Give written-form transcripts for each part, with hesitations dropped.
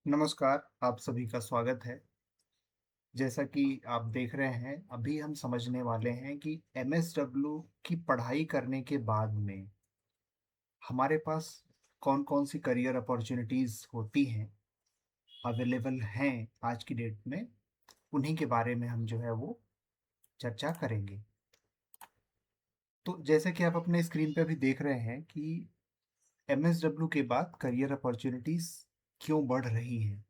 नमस्कार, आप सभी का स्वागत है। जैसा कि आप देख रहे हैं, अभी हम समझने वाले हैं कि एमएसडब्ल्यू की पढ़ाई करने के बाद में हमारे पास कौन-कौन सी करियर अपॉर्च्युनिटीज़ होती हैं, अवेलेबल हैं आज की डेट में, उन्हीं के बारे में हम जो है वो चर्चा करेंगे। तो जैसे कि आप अपने स्क्रीन पे अभी देख रहे हैं कि एमएसडब्ल्यू के बाद करियर अपॉर्च्युनिटीज़ क्यों बढ़ रही हैं।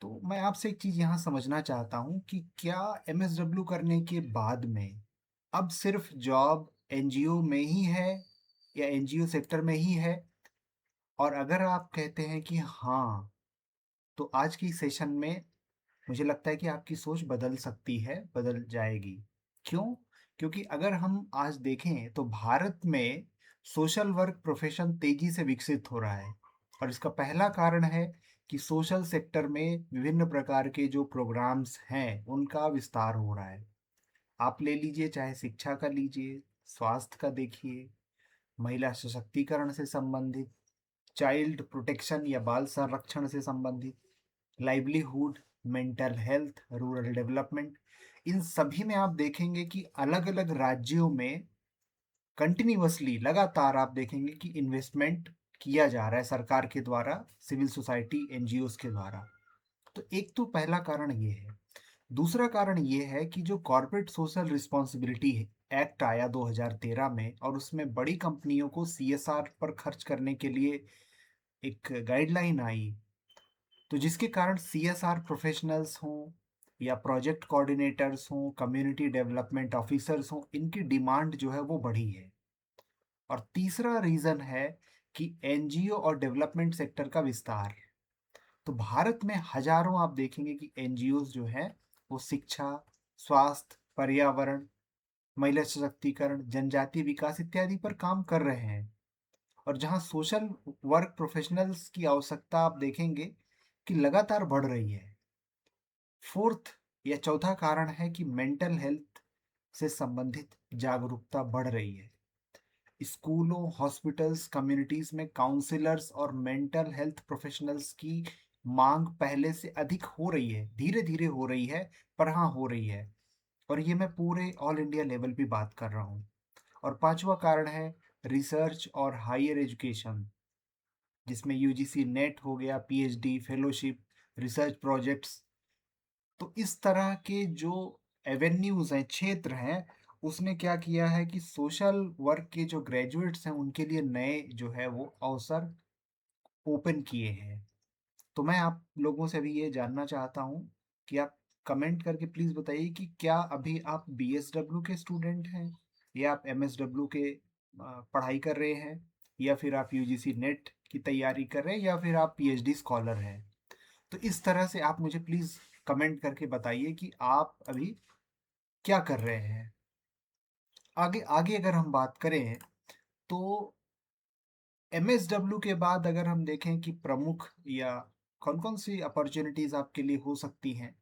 तो मैं आपसे एक चीज़ यहाँ समझना चाहता हूँ कि क्या एमएसडब्ल्यू करने के बाद में अब सिर्फ जॉब एनजीओ में ही है या एनजीओ सेक्टर में ही है? और अगर आप कहते हैं कि हाँ, तो आज की सेशन में मुझे लगता है कि आपकी सोच बदल सकती है, बदल जाएगी। क्यों? क्योंकि अगर हम आज देखें तो भारत में सोशल वर्क प्रोफ़ेशन तेज़ी से विकसित हो रहा है और इसका पहला कारण है कि सोशल सेक्टर में विभिन्न प्रकार के जो प्रोग्राम्स हैं, उनका विस्तार हो रहा है। आप ले लीजिए, चाहे शिक्षा का लीजिए, स्वास्थ्य का देखिए, महिला सशक्तिकरण से संबंधित, चाइल्ड प्रोटेक्शन या बाल संरक्षण से संबंधित, livelihood, mental health, rural development, इन सभी में आप देखेंगे कि अलग-अलग राज्यों में कंटिन्यूअसली लगातार आप देखेंगे कि इन्वेस्टमेंट किया जा रहा है सरकार के द्वारा, सिविल सोसाइटी, एनजीओज़ के द्वारा। तो एक तो पहला कारण ये है। दूसरा कारण ये है कि जो कॉर्पोरेट सोशल रिस्पॉन्सिबिलिटी एक्ट आया 2013 में और उसमें बड़ी कंपनियों को सीएसआर पर खर्च करने के लिए एक गाइडलाइन आई, तो जिसके कारण सीएसआर प्रोफेशनल्स हों या प्रोजेक्ट कोऑर्डिनेटर्स हों, कम्युनिटी डेवलपमेंट ऑफिसर्स हों, इनकी डिमांड जो है वो बढ़ी है। और तीसरा रीज़न है कि एनजीओ और डेवलपमेंट सेक्टर का विस्तार। तो भारत में हज़ारों आप देखेंगे कि एनजीओज़ जो हैं, वो शिक्षा, स्वास्थ्य, पर्यावरण, महिला सशक्तिकरण, जनजातीय विकास इत्यादि पर काम कर रहे हैं। और जहाँ सोशल वर्क प्रोफेशनल्स की आवश्यकता आप देखेंगे कि लगातार बढ़ रही है। फोर्थ या चौथा कारण है कि मेंटल हेल्थ से संबंधित जागरूकता बढ़ रही है। स्कूलों, हॉस्पिटल्स, कम्युनिटीज़ में काउंसलर्स और मेंटल हेल्थ प्रोफेशनल्स की मांग पहले से अधिक हो रही है। धीरे-धीरे हो रही है, पर हाँ, हो रही है। और ये मैं पूरे ऑल इंडिया लेवल पे बात कर रहा हूँ। और पाँचवाँ कारण है रिसर्च और हायर एजुकेशन, जिसमें यूजीसी नेट हो गया, पीएचडी, फेलोशिप, रिसर्च प्रोजेक्ट्स। तो इस तरह के जो एवेन्यूज़ हैं, क्षेत्र हैं, उसने क्या किया है कि सोशल वर्क के जो ग्रेजुएट्स हैं, उनके लिए नए जो है वो अवसर ओपन किए हैं। तो मैं आप लोगों से भी ये जानना चाहता हूँ कि आप कमेंट करके प्लीज़ बताइए कि क्या अभी आप बीएसडब्ल्यू के स्टूडेंट हैं या आप एमएसडब्ल्यू के पढ़ाई कर रहे हैं या फिर आप यूजीसी नेट की तैयारी कर रहे हैं या फिर आप पीएचडी स्कॉलर हैं। तो इस तरह से आप मुझे प्लीज़ कमेंट करके बताइए कि आप अभी क्या कर रहे हैं। आगे आगे अगर हम बात करें तो एमएसडब्ल्यू के बाद अगर हम देखें कि प्रमुख या कौन-कौन सी अपॉर्च्युनिटीज़ आपके लिए हो सकती हैं,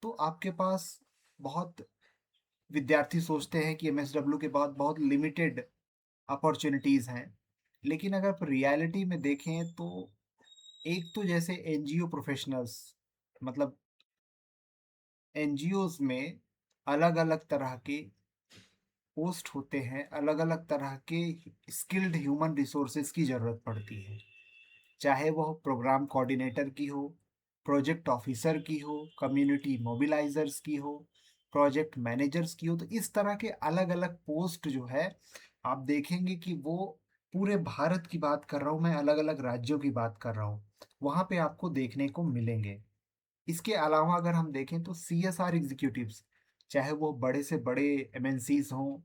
तो आपके पास बहुत विद्यार्थी सोचते हैं कि एमएसडब्ल्यू के बाद बहुत लिमिटेड अपॉर्च्युनिटीज़ हैं। लेकिन अगर आप रियलिटी में देखें तो एक तो जैसे एनजीओ प्रोफेशनल्स, मतलब एनजीओज़ में अलग-अलग तरह के पोस्ट होते हैं, अलग-अलग तरह के स्किल्ड ह्यूमन रिसोर्सेज़ की ज़रूरत पड़ती है। चाहे वह प्रोग्राम कोऑर्डिनेटर की हो, प्रोजेक्ट ऑफिसर की हो, कम्युनिटी मोबिलाइज़र्स की हो, प्रोजेक्ट मैनेजर्स की हो, तो इस तरह के अलग-अलग पोस्ट जो है, आप देखेंगे कि वो पूरे भारत की बात कर रहा हूँ मैं, अलग-अलग राज्यों की बात कर रहा हूँ, वहाँ पे आपको देखने को मिलेंगे। इसके अलावा अगर हम देखें तो सीएसआर एग्ज़ीक्यूटिव्स, चाहे वो बड़े से बड़े एमएनसीज़ हों,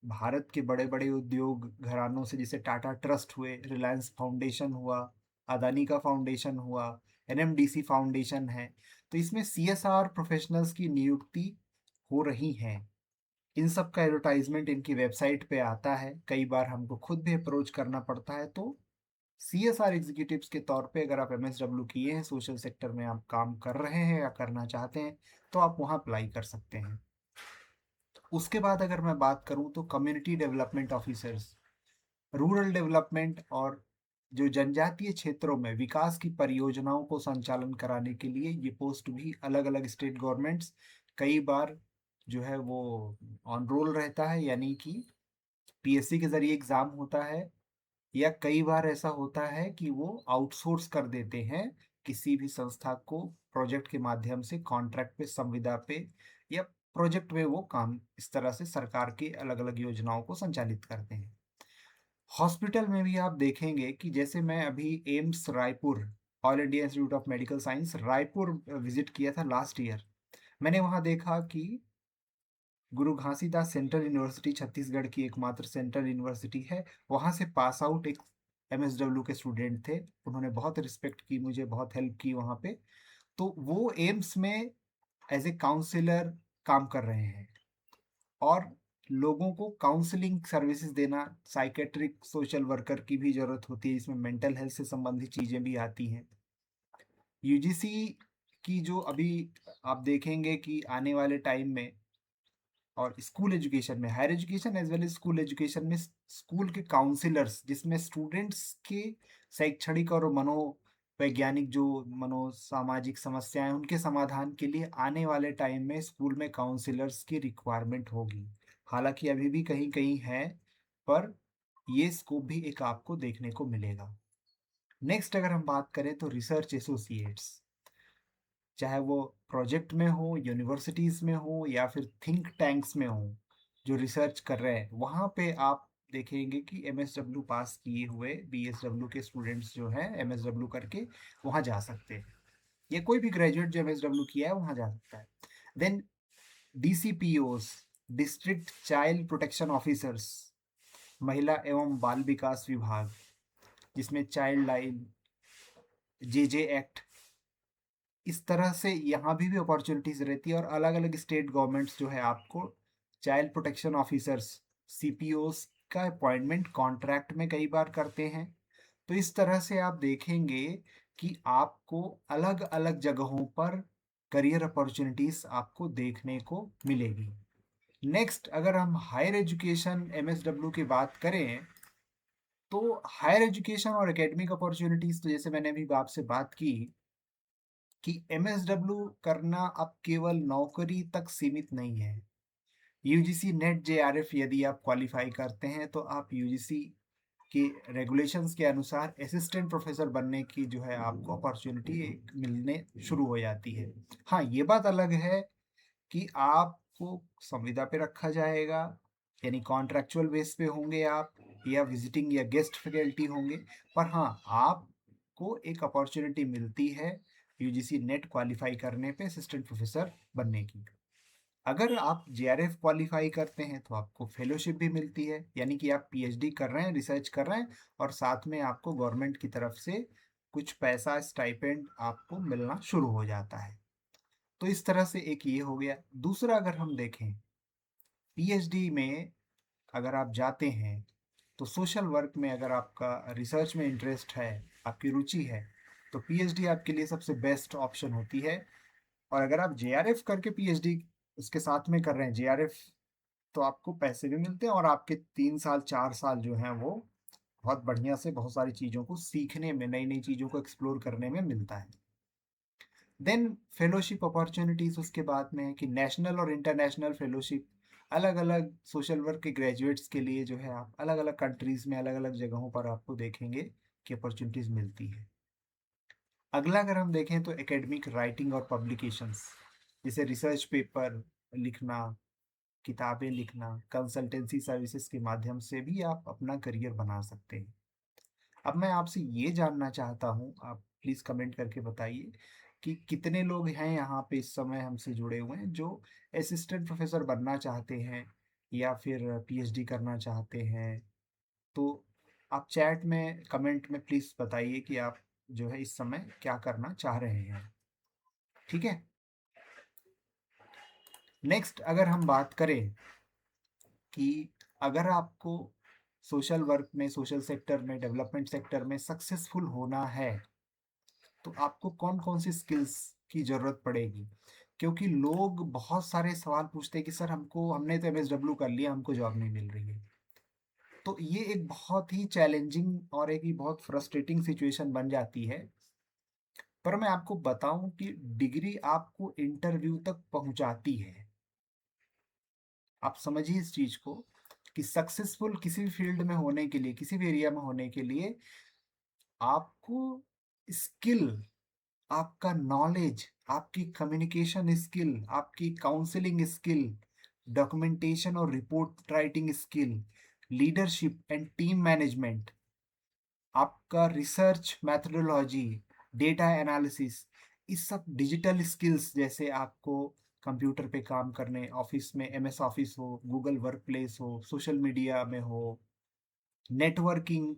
भारत के बड़े-बड़े उद्योग घरानों से जैसे टाटा ट्रस्ट हुए, रिलायंस फाउंडेशन हुआ, अदानी का फाउंडेशन हुआ, एनएमडीसी फाउंडेशन है। तो इसमें सीएसआर प्रोफेशनल्स की नियुक्ति हो रही हैं। इन सब का एडवर्टाइज़मेंट इनकी वेबसाइट पे आता है। कई बार हमको खुद भी अप्रोच करना पड़ता है। तो सीएसआर एग्ज़ीक्यूटिव्स के तौर पे अगर आप एमएसडब्ल्यू किए हैं, सोशल सेक्टर में आप काम कर रहे हैं या करना चाहते हैं, तो आप वहाँ अप्लाई कर सकते हैं। उसके बाद अगर मैं बात करूँ तो community development officers, rural development और जो जनजातीय क्षेत्रों में विकास की परियोजनाओं को संचालन कराने के लिए ये पोस्ट भी अलग-अलग स्टेट गवर्नमेंट्स कई बार जो है वो ऑन रोल रहता है, यानी कि पीएससी के ज़रिए एग्ज़ाम होता है, या कई बार ऐसा होता है कि वो आउटसोर्स कर देते हैं किसी भी संस्था को प्रोजेक्ट के माध्यम से, कॉन्ट्रैक्ट पे, संविदा पे, या प्रोजेक्ट में वो काम इस तरह से सरकार की अलग-अलग योजनाओं को संचालित करते हैं। हॉस्पिटल में भी आप देखेंगे कि जैसे मैं अभी AIIMS Raipur, all India institute of medical science Raipur visit किया था लास्ट ईयर। मैंने वहाँ देखा कि गुरु घासीदास सेंट्रल यूनिवर्सिटी छत्तीसगढ़ की एकमात्र सेंट्रल यूनिवर्सिटी है। वहाँ से पास आउट एक एमएसडब्ल्यू के स्टूडेंट थे। उन्होंने बहुत रिस्पेक्ट की, मुझे बहुत हेल्प की वहाँ पे। तो वो एम्स में एज़ ए काउंसलर काम कर रहे हैं, और लोगों को काउंसलिंग सर्विसेज देना, साइकेट्रिक सोशल वर्कर की भी ज़रूरत होती है, इसमें मेंटल हेल्थ से संबंधित चीज़ें भी आती हैं। यूजीसी की जो अभी आप देखेंगे कि आने वाले टाइम में, और स्कूल एजुकेशन में, higher education as well as school education में, स्कूल के काउंसलर्स जिसमें स्टूडेंट्स के शैक्षणिक और मनोवैज्ञानिक जो मनोसामाजिक समस्याएं उनके समाधान के लिए आने वाले टाइम में स्कूल में काउंसलर्स की रिक्वायरमेंट होगी। हालांकि अभी भी कहीं कहीं है, पर ये स्कोप भी एक आपको देखने को मिलेगा। नेक्स्ट अगर हम बात करें तो रिसर्च एसोसिएट्स, चाहे वो प्रोजेक्ट में हो, यूनिवर्सिटीज़ में हो, या फिर थिंक टैंक्स में हो, जो रिसर्च कर रहे हैं, वहाँ पे आप देखेंगे कि एमएसडब्ल्यू पास किए हुए बीएसडब्ल्यू के स्टूडेंट्स जो हैं एमएसडब्ल्यू करके वहाँ जा सकते हैं, या कोई भी ग्रेजुएट जो एमएसडब्ल्यू किया है वहाँ जा सकता है। Then DCPOs, district child protection officers, महिला एवं बाल विकास विभाग, जिसमें चाइल्ड लाइन, जेजे एक्ट, इस तरह से यहाँ भी अपॉर्चुनिटीज़ रहती है। और अलग-अलग स्टेट गवर्नमेंट्स जो है आपको चाइल्ड प्रोटेक्शन ऑफिसर्स, सीपीओस का अपॉइंटमेंट कॉन्ट्रैक्ट में कई बार करते हैं। तो इस तरह से आप देखेंगे कि आपको अलग-अलग जगहों पर करियर अपॉर्चुनिटीज़ आपको देखने को मिलेगी। नेक्स्ट अगर हम हायर एजुकेशन एमएसडब्ल्यू की बात करें, तो हायर एजुकेशन और एकेडमिक अपॉर्चुनिटीज़, तो जैसे मैंने अभी आपसे बात की कि एमएसडब्ल्यू करना अब केवल नौकरी तक सीमित नहीं है। यूजीसी नेट जेआरएफ यदि आप क्वालिफाई करते हैं तो आप यूजीसी के रेगुलेशंस के अनुसार असिस्टेंट प्रोफेसर बनने की जो है आपको अपॉर्चुनिटी मिलने शुरू हो जाती है। हाँ, ये बात अलग है कि आपको संविदा पे रखा जाएगा, यानी कॉन्ट्रैक्चुअल बेस पे होंगे आप, या विजिटिंग या गेस्ट फैकल्टी होंगे। पर हाँ, आपको एक अपॉर्चुनिटी मिलती है यूजीसी नेट क्वालिफाई करने पे असिस्टेंट प्रोफेसर बनने की। अगर आप जेआरएफ क्वालिफाई करते हैं तो आपको फेलोशिप भी मिलती है, यानी कि आप पीएचडी कर रहे हैं, रिसर्च कर रहे हैं, और साथ में आपको गवर्नमेंट की तरफ से कुछ पैसा स्टाइपेंड आपको मिलना शुरू हो जाता है। तो इस तरह से एक ये हो गया। दूसरा अगर हम देखें, पीएचडी में अगर आप जाते हैं तो सोशल वर्क में अगर आपका रिसर्च में इंटरेस्ट है, आपकी रुचि है, तो पीएचडी आपके लिए सबसे बेस्ट ऑप्शन होती है। और अगर आप जेआरएफ करके पीएचडी उसके साथ में कर रहे हैं, जेआरएफ, तो आपको पैसे भी मिलते हैं, और आपके 3 साल 4 साल जो हैं वो बहुत बढ़िया से बहुत सारी चीज़ों को सीखने में, नई नई चीज़ों को एक्सप्लोर करने में मिलता है। देन फेलोशिप अपॉर्चुनिटीज़ उसके बाद में है कि नेशनल और इंटरनेशनल फेलोशिप, अलग अलग सोशल वर्क के ग्रेजुएट्स के लिए जो है आप अलग अलग कंट्रीज़ में अलग अलग जगहों पर आपको देखेंगे कि अपॉर्चुनिटीज़ मिलती है। अगला अगर हम देखें तो एकेडमिक राइटिंग और पब्लिकेशंस, जैसे रिसर्च पेपर लिखना, किताबें लिखना, कंसल्टेंसी सर्विसेज के माध्यम से भी आप अपना करियर बना सकते हैं। अब मैं आपसे ये जानना चाहता हूँ, आप प्लीज़ कमेंट करके बताइए कि कितने लोग हैं यहाँ पे इस समय हमसे जुड़े हुए हैं जो असिस्टेंट प्रोफेसर बनना चाहते हैं या फिर पीएचडी करना चाहते हैं। तो आप चैट में, कमेंट में प्लीज़ बताइए कि आप जो है इस समय क्या करना चाह रहे हैं। ठीक है? नेक्स्ट अगर हम बात करें कि अगर आपको सोशल वर्क में, सोशल सेक्टर में, डेवलपमेंट सेक्टर में सक्सेसफुल होना है, तो आपको कौन कौन सी स्किल्स की ज़रूरत पड़ेगी? क्योंकि लोग बहुत सारे सवाल पूछते हैं कि सर हमने तो एमएसडब्ल्यू कर लिया, हमको जॉब नहीं मिल रही है। तो ये एक बहुत ही चैलेंजिंग और एक ही बहुत फ्रस्ट्रेटिंग सिचुएशन बन जाती है। पर मैं आपको बताऊँ कि डिग्री आपको इंटरव्यू तक पहुँचाती है। आप समझिए इस चीज़ को कि सक्सेसफुल किसी भी फील्ड में होने के लिए, किसी भी एरिया में होने के लिए आपको स्किल, आपका नॉलेज, आपकी कम्युनिकेशन स्किल, आपकी काउंसलिंग स्किल, डॉक्यूमेंटेशन और report writing skill, leadership and team management, आपका रिसर्च मेथोडोलॉजी, डेटा एनालिसिस, इस सब डिजिटल स्किल्स जैसे आपको कंप्यूटर पे काम करने, ऑफिस में एमएस ऑफिस हो, गूगल वर्क प्लेस हो, सोशल मीडिया में हो, नेटवर्किंग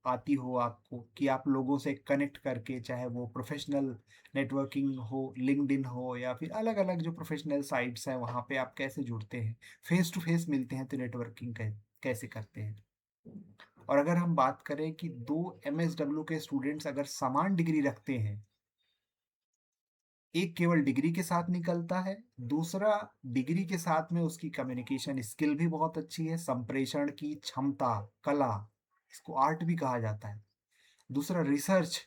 आती हो आपको कि आप लोगों से कनेक्ट करके, चाहे वो प्रोफेशनल नेटवर्किंग हो, लिंक्डइन हो या फिर अलग अलग जो प्रोफेशनल साइट्स हैं वहाँ पे आप कैसे जुड़ते हैं, फेस टू फेस मिलते हैं तो नेटवर्किंग कैसे करते हैं। और अगर हम बात करें कि दो एमएसडब्ल्यू के स्टूडेंट्स अगर समान डिग्री रखते हैं, एक केवल डिग्री के साथ निकलता है, दूसरा डिग्री के साथ में उसकी कम्युनिकेशन स्किल भी बहुत अच्छी है, संप्रेषण की क्षमता, कला, इसको आर्ट भी कहा जाता है। दूसरा रिसर्च,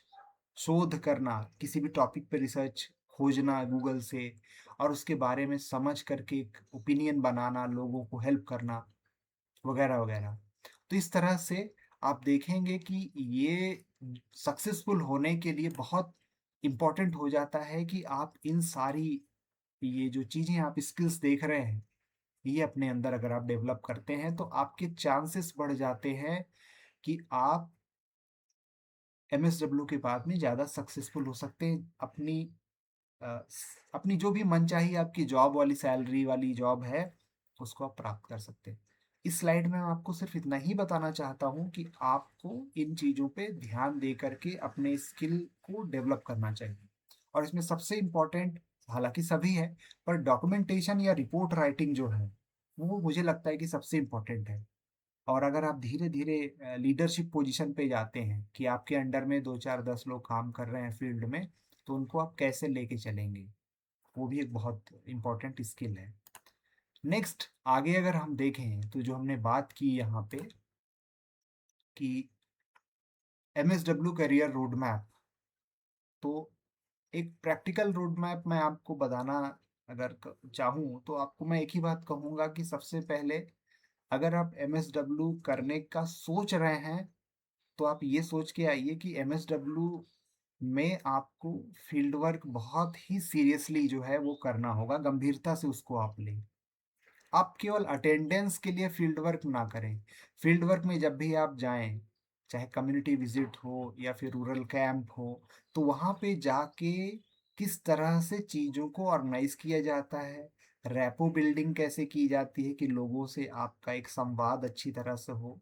शोध करना, किसी भी टॉपिक पे रिसर्च खोजना गूगल से और उसके बारे में समझ करके एक ओपिनियन बनाना, लोगों को हेल्प करना, वगैरह वगैरह। तो इस तरह से आप देखेंगे कि ये सक्सेसफुल होने के लिए बहुत इम्पोर्टेंट हो जाता है कि आप इन सारी ये जो चीज़ें आप स्किल्स देख रहे हैं, ये अपने अंदर अगर आप डेवलप करते हैं तो आपके चांसेस बढ़ जाते हैं कि आप एमएसडब्ल्यू के बाद में ज़्यादा सक्सेसफुल हो सकते हैं, अपनी जो भी मनचाही आपकी जॉब वाली सैलरी वाली जॉब है, उसको आप प्राप्त कर सकते हैं। इस स्लाइड में मैं आपको सिर्फ इतना ही बताना चाहता हूँ कि आपको इन चीज़ों पे ध्यान दे करके अपने स्किल को डेवलप करना चाहिए। और इसमें सबसे इम्पोर्टेंट, हालांकि सभी है, पर डॉक्यूमेंटेशन या रिपोर्ट राइटिंग जो है, वो मुझे लगता है कि सबसे इम्पोर्टेंट है। और अगर आप धीरे-धीरे लीडरशिप पोजीशन पे जाते हैं कि आपके अंडर में 2, 4, 10 लोग काम कर रहे हैं फील्ड में, तो उनको आप कैसे लेके चलेंगे? वो भी एक बहुत इम्पोर्टेंट स्किल है। नेक्स्ट आगे अगर हम देखें तो जो हमने बात की यहाँ पे कि एमएसडब्ल्यू करियर रोड मैप, तो एक प्रैक्टिकल रोड मैप मैं आपको बताना अगर चाहूँ तो आपको मैं एक ही बात कहूँगा कि सबसे पहले अगर आप एमएसडब्ल्यू करने का सोच रहे हैं तो आप ये सोच के आइए कि एमएसडब्ल्यू में आपको फील्ड वर्क बहुत ही सीरियसली जो है वो करना होगा, गंभीरता से उसको आप लें। आप केवल अटेंडेंस के लिए फील्ड वर्क ना करें। फील्ड वर्क में जब भी आप जाएँ, चाहे कम्युनिटी विज़िट हो या फिर रूरल कैंप हो, तो वहाँ पे जाके किस तरह से चीज़ों को ऑर्गेनाइज़ किया जाता है, रैपो बिल्डिंग कैसे की जाती है कि लोगों से आपका एक संवाद अच्छी तरह से हो,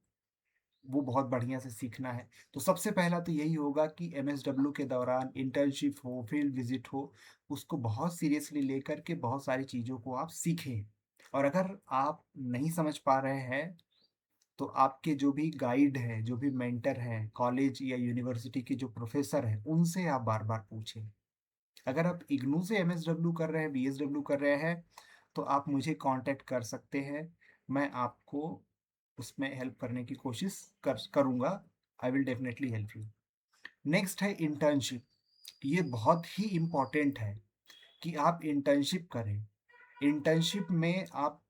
वो बहुत बढ़िया से सीखना है। तो सबसे पहला तो यही होगा कि एमएसडब्ल्यू के दौरान इंटर्नशिप हो, फील्ड विज़िट हो, उसको बहुत सीरियसली लेकर के बहुत सारी चीज़ों को आप सीखें। और अगर आप नहीं समझ पा रहे हैं, तो आपके जो भी गाइड हैं, जो भी मेंटर हैं, कॉलेज या यूनिवर्सिटी के जो प्रोफ़ेसर हैं, उनसे आप बार-बार पूछें। अगर आप इग्नू से एमएसडब्ल्यू कर रहे हैं, बीएसडब्ल्यू कर रहे हैं, तो आप मुझे कॉन्टैक्ट कर सकते हैं। मैं आपको उसमें हेल्प करने की कोशिश करूँगा। I will definitely help you. Next है इंटर्नशिप। ये बहुत ही इम्पोर्टेंट है कि आप इंटर्नशिप करें। इंटर्नशिप में आप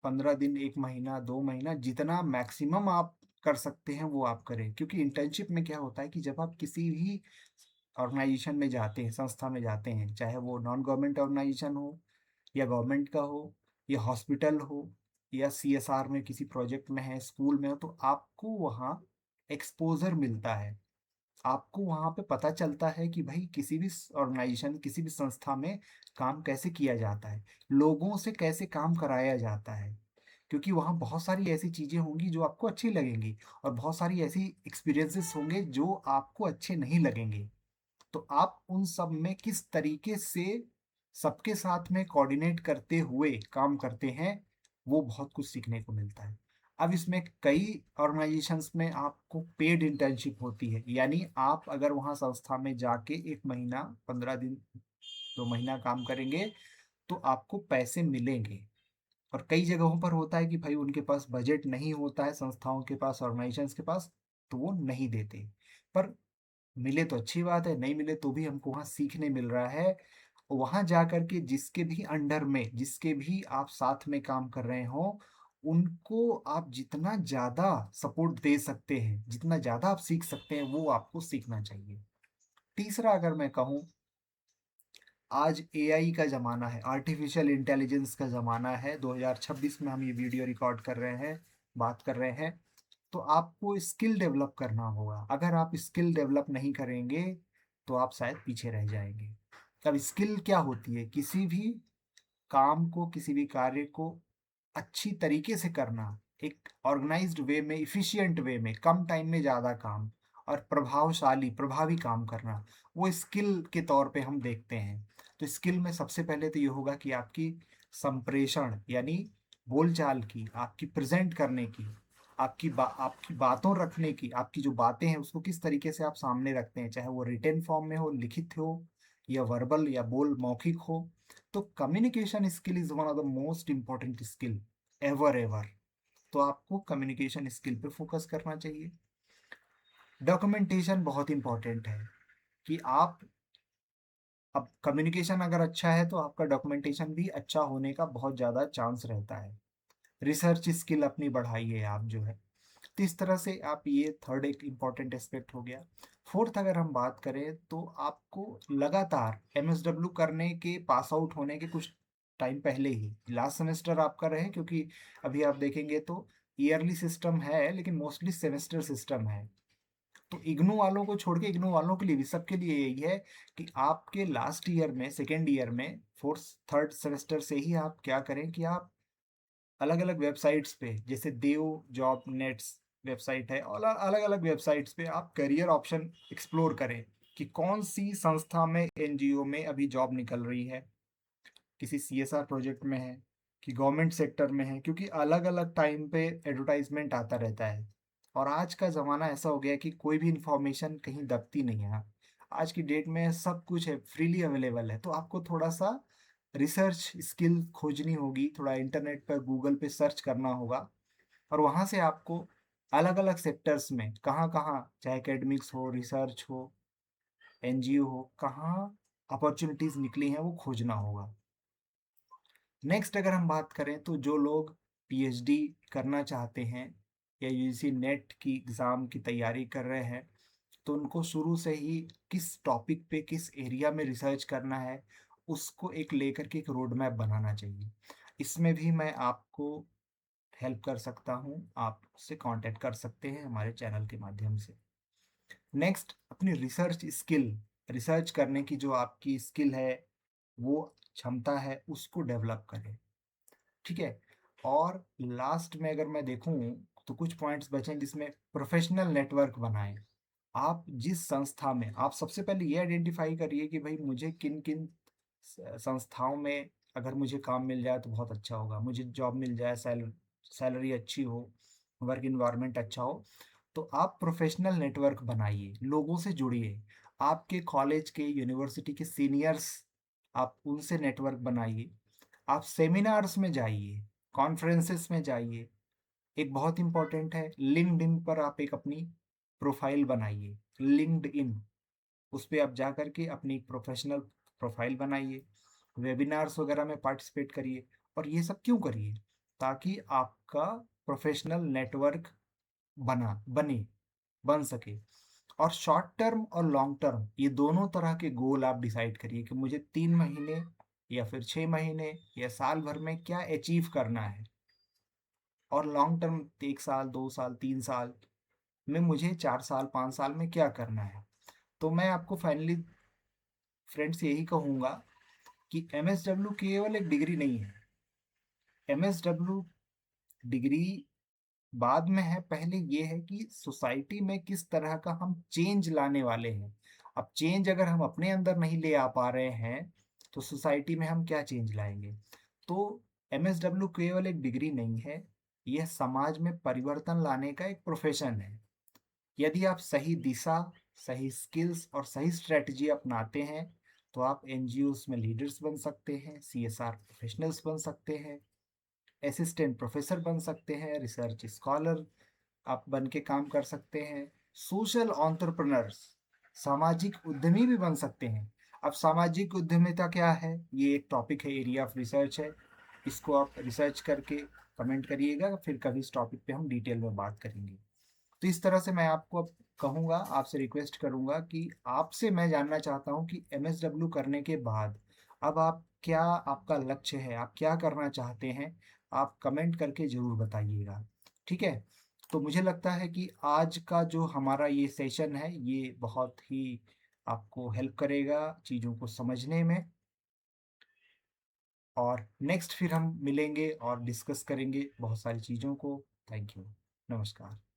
15 दिन, 1 महीना, 2 महीना जितना मैक्सिमम आप कर सकते हैं वो आप करें। क्योंकि इंटर्नशिप में क्या होता है कि जब आप किसी भी ऑर्गेनाइजेशन में जाते हैं, संस्था में जाते हैं, चाहे वो नॉन गवर्नमेंट ऑर्गेनाइजेशन हो या गवर्नमेंट का हो या हॉस्पिटल हो या सीएसआर में किसी प्रोजेक्ट में है, स्कूल में हो, तो आपको वहाँ एक्सपोज़र मिलता है। आपको वहाँ पे पता चलता है कि भाई किसी भी ऑर्गेनाइजेशन, किसी भी संस्था में काम कैसे किया जाता है, लोगों से कैसे काम कराया जाता है। क्योंकि वहाँ बहुत सारी ऐसी चीज़ें होंगी जो आपको अच्छी लगेंगी और बहुत सारी ऐसी एक्सपीरियंसेस होंगे जो आपको अच्छे नहीं लगेंगे। तो आप उन सब में किस तरीके से सबके साथ में कोऑर्डिनेट करते हुए काम करते हैं, वो बहुत कुछ सीखने को मिलता है। अब इसमें कई ऑर्गेनाइजेशंस में आपको पेड इंटर्नशिप होती है, यानी आप अगर वहाँ संस्था में जाके 1 महीना, 15 दिन, 2 महीना काम करेंगे, तो आपको पैसे मिलेंगे। और कई जगहों पर होता है कि भाई उनके पास बजट नहीं होता है, संस्थाओं के पास, ऑर्गेनाइजेशंस के पास, तो वो नहीं देते। पर मिले तो अच्छी बात है, नहीं मिले तो भी हमको वहाँ सीखने मिल रहा है। वहाँ जा कर के जिसके भी अंडर में, जिसके भी आप साथ में काम कर रहे हो, उनको आप जितना ज़्यादा सपोर्ट दे सकते हैं, जितना ज़्यादा आप सीख सकते हैं, वो आपको सीखना चाहिए। तीसरा अगर मैं कहूँ, आज एआई का ज़माना है, आर्टिफिशियल इंटेलिजेंस का ज़माना है, 2026 में हम ये वीडियो रिकॉर्ड कर रहे हैं, बात कर रहे हैं। तो आपको स्किल डेवलप करना होगा। अगर आप स्किल डेवलप नहीं करेंगे तो आप शायद पीछे रह जाएंगे। अब स्किल क्या होती है? किसी भी काम को, किसी भी कार्य को अच्छी तरीके से करना, एक ऑर्गेनाइज्ड वे में, एफिशिएंट वे में, कम टाइम में ज़्यादा काम और प्रभावशाली, प्रभावी काम करना, वो स्किल के तौर पे हम देखते हैं। तो स्किल में सबसे पहले तो ये होगा कि आपकी संप्रेषण यानी बोलचाल की, आपकी प्रेजेंट करने की, आपकी बातों रखने की, आपकी जो बातें हैं उसको किस तरीके से आप सामने रखते हैं, चाहे वो रिटन फॉर्म में हो, लिखित हो, या वर्बल या बोल मौखिक हो। तो communication skill is one of the most important skill ever ever. तो आपको कम्युनिकेशन स्किल पे फोकस करना चाहिए। डॉक्यूमेंटेशन बहुत इंपॉर्टेंट है कि आप, अब कम्युनिकेशन अगर अच्छा है तो आपका डॉक्यूमेंटेशन भी अच्छा होने का बहुत ज़्यादा चांस रहता है। रिसर्च स्किल अपनी बढ़ाइए आप जो है। तो इस तरह से आप, ये थर्ड एक इम्पॉर्टेंट एस्पेक्ट हो गया। फोर्थ अगर हम बात करें तो आपको लगातार एमएसडब्ल्यू करने के, पास आउट होने के कुछ टाइम पहले ही, लास्ट सेमेस्टर आपका रहे, क्योंकि अभी आप देखेंगे तो ईयरली सिस्टम है लेकिन मोस्टली सेमेस्टर सिस्टम है। तो इग्नू वालों को छोड़ के, इग्नू वालों के लिए भी, सबके लिए यही है कि आपके लास्ट ईयर में, सेकेंड ईयर में, फोर्थ थर्ड सेमेस्टर से ही आप क्या करें कि आप अलग अलग वेबसाइट्स पे, जैसे देव जॉब नेट्स वेबसाइट है, और अलग अलग वेबसाइट्स पे आप करियर ऑप्शन एक्सप्लोर करें कि कौन सी संस्था में, एनजीओ में अभी जॉब निकल रही है, किसी सीएसआर प्रोजेक्ट में है कि गवर्नमेंट सेक्टर में है, क्योंकि अलग अलग टाइम पे एडवर्टाइजमेंट आता रहता है। और आज का ज़माना ऐसा हो गया है कि कोई भी इंफॉर्मेशन कहीं दबती नहीं है। आज की डेट में सब कुछ है, फ्रीली अवेलेबल है। तो आपको थोड़ा सा रिसर्च स्किल खोजनी होगी, थोड़ा इंटरनेट पर, गूगल पे सर्च करना होगा, और वहाँ से आपको अलग अलग सेक्टर्स में कहाँ कहाँ, चाहे एकेडमिक्स हो, रिसर्च हो, एनजीओ हो, कहाँ अपॉर्चुनिटीज़ निकली हैं वो खोजना होगा। नेक्स्ट अगर हम बात करें तो जो लोग पीएचडी करना चाहते हैं या यूजीसी नेट की एग्ज़ाम की तैयारी कर रहे हैं, तो उनको शुरू से ही किस टॉपिक पे, किस एरिया में रिसर्च करना है, उसको एक लेकर के एक रोड मैप बनाना चाहिए। इसमें भी मैं आपको हेल्प कर सकता हूँ, आप उससे कांटेक्ट कर सकते हैं हमारे चैनल के माध्यम से। नेक्स्ट, अपनी रिसर्च स्किल, रिसर्च करने की जो आपकी स्किल है, वो क्षमता है, उसको डेवलप करें। ठीक है। और लास्ट में अगर मैं देखूं तो कुछ पॉइंट्स बचे हैं जिसमें प्रोफेशनल नेटवर्क बनाएं। आप जिस संस्था में, आप सबसे पहले ये आइडेंटिफाई करिए कि भाई मुझे किन किन संस्थाओं में अगर मुझे काम मिल जाए तो बहुत अच्छा होगा, मुझे जॉब मिल जाए, सैलरी अच्छी हो, वर्क इन्वायरमेंट अच्छा हो। तो आप प्रोफेशनल नेटवर्क बनाइए, लोगों से जुड़िए, आपके कॉलेज के, यूनिवर्सिटी के सीनियर्स, आप उनसे नेटवर्क बनाइए, आप सेमिनार्स में जाइए, कॉन्फ्रेंसेस में जाइए। एक बहुत इंपॉर्टेंट है, लिंक्डइन पर आप एक अपनी प्रोफाइल बनाइए, लिंक्डइन, उस पे आप जा कर के अपनी एक प्रोफेशनल प्रोफाइल बनाइए, वेबिनार्स वगैरह में पार्टिसिपेट करिए। और ये सब क्यों करिए? ताकि आपका प्रोफेशनल नेटवर्क बने, बन सके। और शॉर्ट टर्म और लॉन्ग टर्म, ये दोनों तरह के गोल आप डिसाइड करिए कि मुझे 3 महीने या फिर 6 महीने या साल भर में क्या अचीव करना है। और लॉन्ग टर्म, 1 साल, 2 साल, 3 साल में मुझे 4 साल, 5 साल में क्या करना है। तो मैं आपको फाइनली फ्रेंड्स यही कहूँगा कि एमएसडब्ल्यू केवल एक डिग्री नहीं है। एमएसडब्ल्यू डिग्री बाद में है, पहले ये है कि सोसाइटी में किस तरह का हम चेंज लाने वाले हैं। अब चेंज अगर हम अपने अंदर नहीं ले आ पा रहे हैं तो सोसाइटी में हम क्या चेंज लाएंगे। तो एमएसडब्ल्यू केवल एक डिग्री नहीं है, यह समाज में परिवर्तन लाने का एक प्रोफेशन है। यदि आप सही दिशा, सही स्किल्स और सही स्ट्रेटजी अपनाते हैं तो आप एनजीओस में लीडर्स बन सकते हैं, सीएसआर प्रोफेशनल्स बन सकते हैं, असिस्टेंट प्रोफेसर बन सकते हैं, रिसर्च स्कॉलर आप बन के काम कर सकते हैं, सोशल एंटरप्रेन्योर्स सामाजिक उद्यमी भी बन सकते हैं। अब सामाजिक उद्यमिता क्या है, ये एक टॉपिक है, एरिया ऑफ रिसर्च है। इसको आप रिसर्च करके कमेंट करिएगा, फिर कभी इस टॉपिक पे हम डिटेल में बात करेंगे। तो इस तरह से मैं आपको अब कहूँगा, आपसे रिक्वेस्ट करूँगा कि आपसे मैं जानना चाहता हूँ कि एमएसडब्ल्यू करने के बाद अब आप क्या, आपका लक्ष्य है, आप क्या करना चाहते हैं, आप कमेंट करके ज़रूर बताइएगा। ठीक है? तो मुझे लगता है कि आज का जो हमारा ये सेशन है, ये बहुत ही आपको हेल्प करेगा चीज़ों को समझने में। और नेक्स्ट फिर हम मिलेंगे और डिस्कस करेंगे बहुत सारी चीज़ों को। Thank you. नमस्कार।